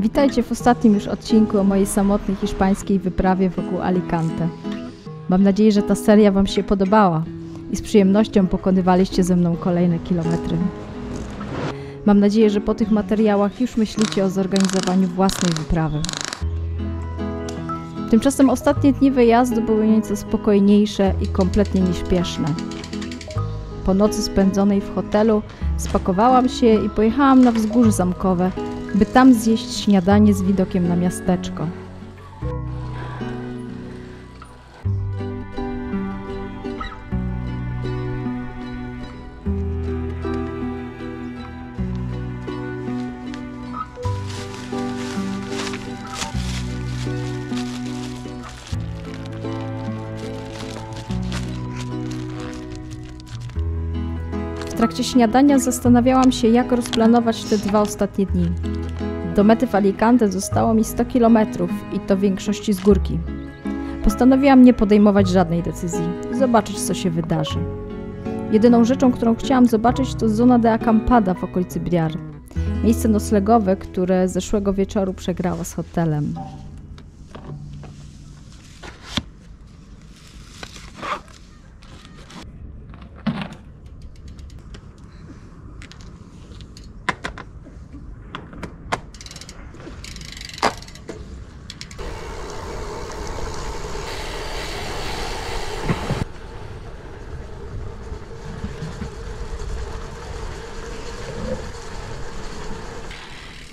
Witajcie w ostatnim już odcinku o mojej samotnej hiszpańskiej wyprawie wokół Alicante. Mam nadzieję, że ta seria Wam się podobała i z przyjemnością pokonywaliście ze mną kolejne kilometry. Mam nadzieję, że po tych materiałach już myślicie o zorganizowaniu własnej wyprawy. Tymczasem ostatnie dni wyjazdu były nieco spokojniejsze i kompletnie nieśpieszne. Po nocy spędzonej w hotelu spakowałam się i pojechałam na wzgórze zamkowe, by tam zjeść śniadanie z widokiem na miasteczko. W trakcie śniadania zastanawiałam się, jak rozplanować te 2 ostatnie dni. Do mety w Alicante zostało mi 100 km i to w większości z górki. Postanowiłam nie podejmować żadnej decyzji i zobaczyć, co się wydarzy. Jedyną rzeczą, którą chciałam zobaczyć, to zona de acampada w okolicy Briar. Miejsce noclegowe, które zeszłego wieczoru przegrało z hotelem.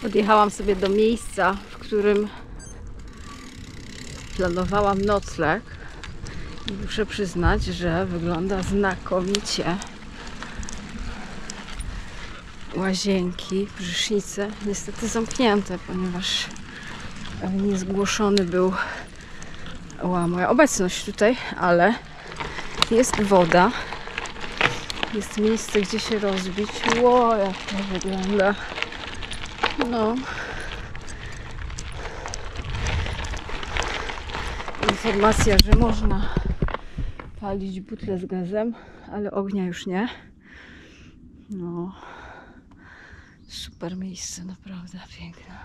Podjechałam sobie do miejsca, w którym planowałam nocleg i muszę przyznać, że wygląda znakomicie. Łazienki, prysznice niestety zamknięte, ponieważ niezgłoszony był moja obecność tutaj, ale jest woda, jest miejsce, gdzie się rozbić. Ło, jak to wygląda. No. Informacja, że można palić butle z gazem, ale ognia już nie. No. Super miejsce, naprawdę piękne.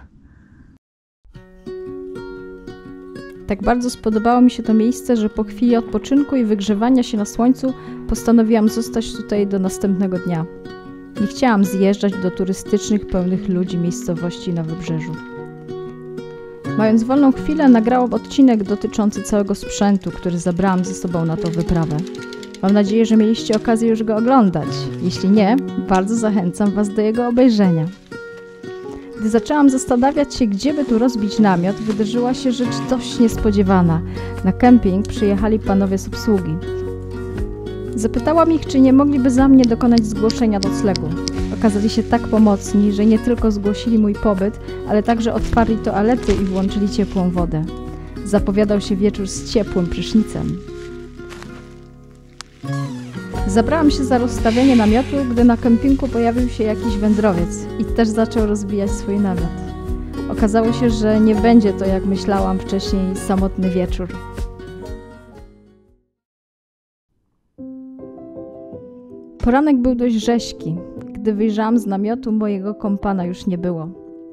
Tak bardzo spodobało mi się to miejsce, że po chwili odpoczynku i wygrzewania się na słońcu postanowiłam zostać tutaj do następnego dnia. Nie chciałam zjeżdżać do turystycznych, pełnych ludzi miejscowości na wybrzeżu. Mając wolną chwilę, nagrałam odcinek dotyczący całego sprzętu, który zabrałam ze sobą na tą wyprawę. Mam nadzieję, że mieliście okazję już go oglądać. Jeśli nie, bardzo zachęcam Was do jego obejrzenia. Gdy zaczęłam zastanawiać się, gdzie by tu rozbić namiot, wydarzyła się rzecz dość niespodziewana. Na kemping przyjechali panowie z obsługi. Zapytałam ich, czy nie mogliby za mnie dokonać zgłoszenia noclegu. Okazali się tak pomocni, że nie tylko zgłosili mój pobyt, ale także otwarli toalety i włączyli ciepłą wodę. Zapowiadał się wieczór z ciepłym prysznicem. Zabrałam się za rozstawianie namiotu, gdy na kempingu pojawił się jakiś wędrowiec i też zaczął rozbijać swój namiot. Okazało się, że nie będzie to, jak myślałam wcześniej, samotny wieczór. Poranek był dość rzeźki. Gdy wyjrzałam z namiotu, mojego kompana już nie było.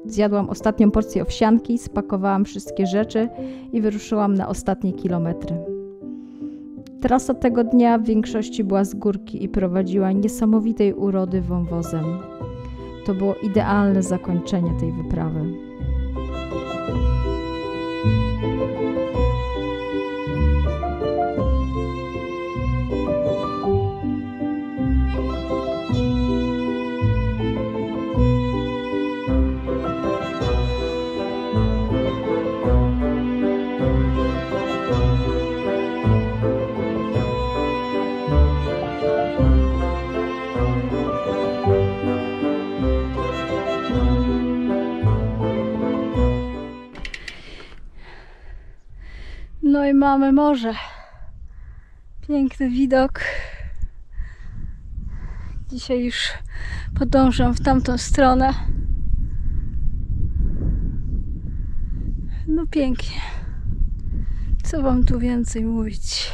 Zjadłam ostatnią porcję owsianki, spakowałam wszystkie rzeczy i wyruszyłam na ostatnie kilometry. Trasa tego dnia w większości była z górki i prowadziła niesamowitej urody wąwozem. To było idealne zakończenie tej wyprawy. No i mamy morze. Piękny widok. Dzisiaj już podążam w tamtą stronę. No pięknie. Co wam tu więcej mówić?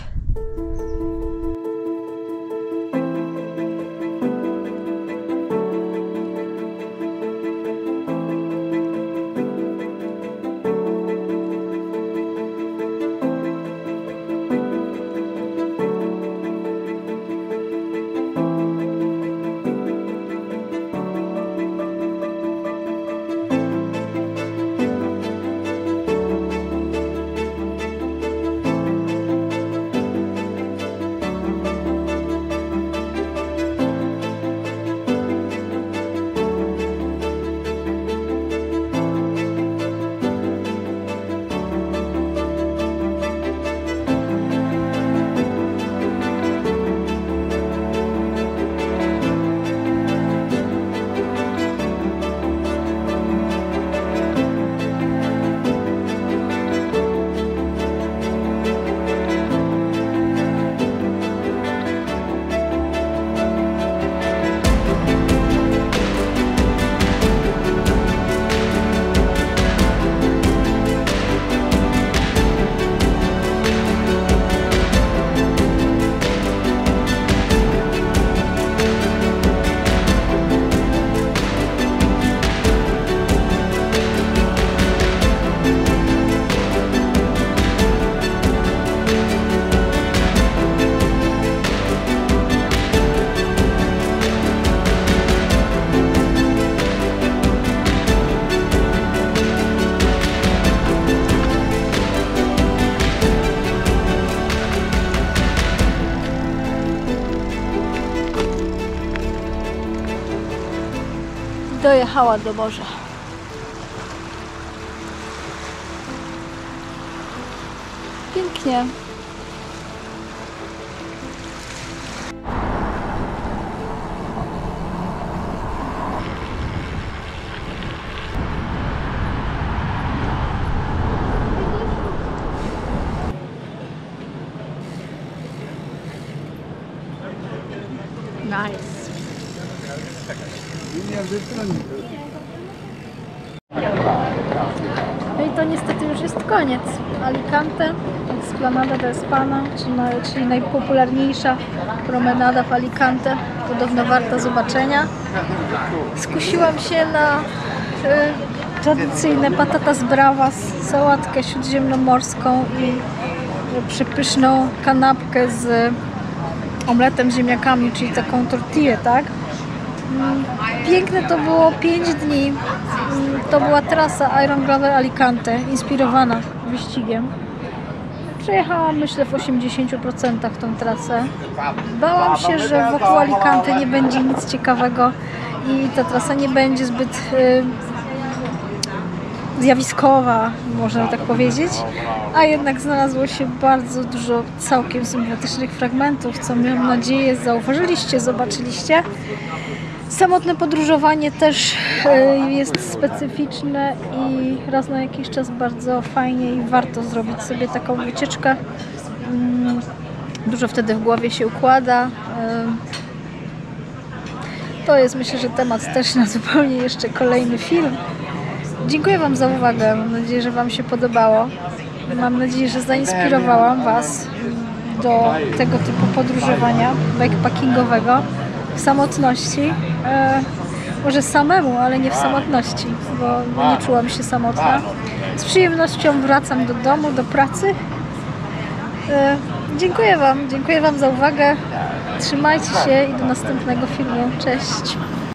dojechała do morza. Pięknie. Nice. No i to niestety już jest koniec. Alicante, Explanada de España, czyli najpopularniejsza promenada w Alicante, podobno warta zobaczenia. Skusiłam się na tradycyjne patatas bravas, sałatkę śródziemnomorską i przepyszną kanapkę z omletem z ziemniakami, czyli taką tortillę, tak? Piękne to było 5 dni. To była trasa Iron Gravel Alicante, inspirowana wyścigiem. Przejechałam, myślę, w 80% tą trasę. Bałam się, że wokół Alicante nie będzie nic ciekawego i ta trasa nie będzie zbyt zjawiskowa, można tak powiedzieć, a jednak znalazło się bardzo dużo całkiem sympatycznych fragmentów, co mam nadzieję zauważyliście, zobaczyliście. Samotne podróżowanie też jest specyficzne i raz na jakiś czas bardzo fajnie i warto zrobić sobie taką wycieczkę. Dużo wtedy w głowie się układa. To jest, myślę, że temat też na zupełnie jeszcze kolejny film. Dziękuję Wam za uwagę. Mam nadzieję, że Wam się podobało. Mam nadzieję, że zainspirowałam Was do tego typu podróżowania bikepackingowego w samotności. Może samemu, ale nie w samotności, bo nie czułam się samotna. Z przyjemnością wracam do domu, do pracy. Dziękuję Wam za uwagę. Trzymajcie się i do następnego filmu. Cześć!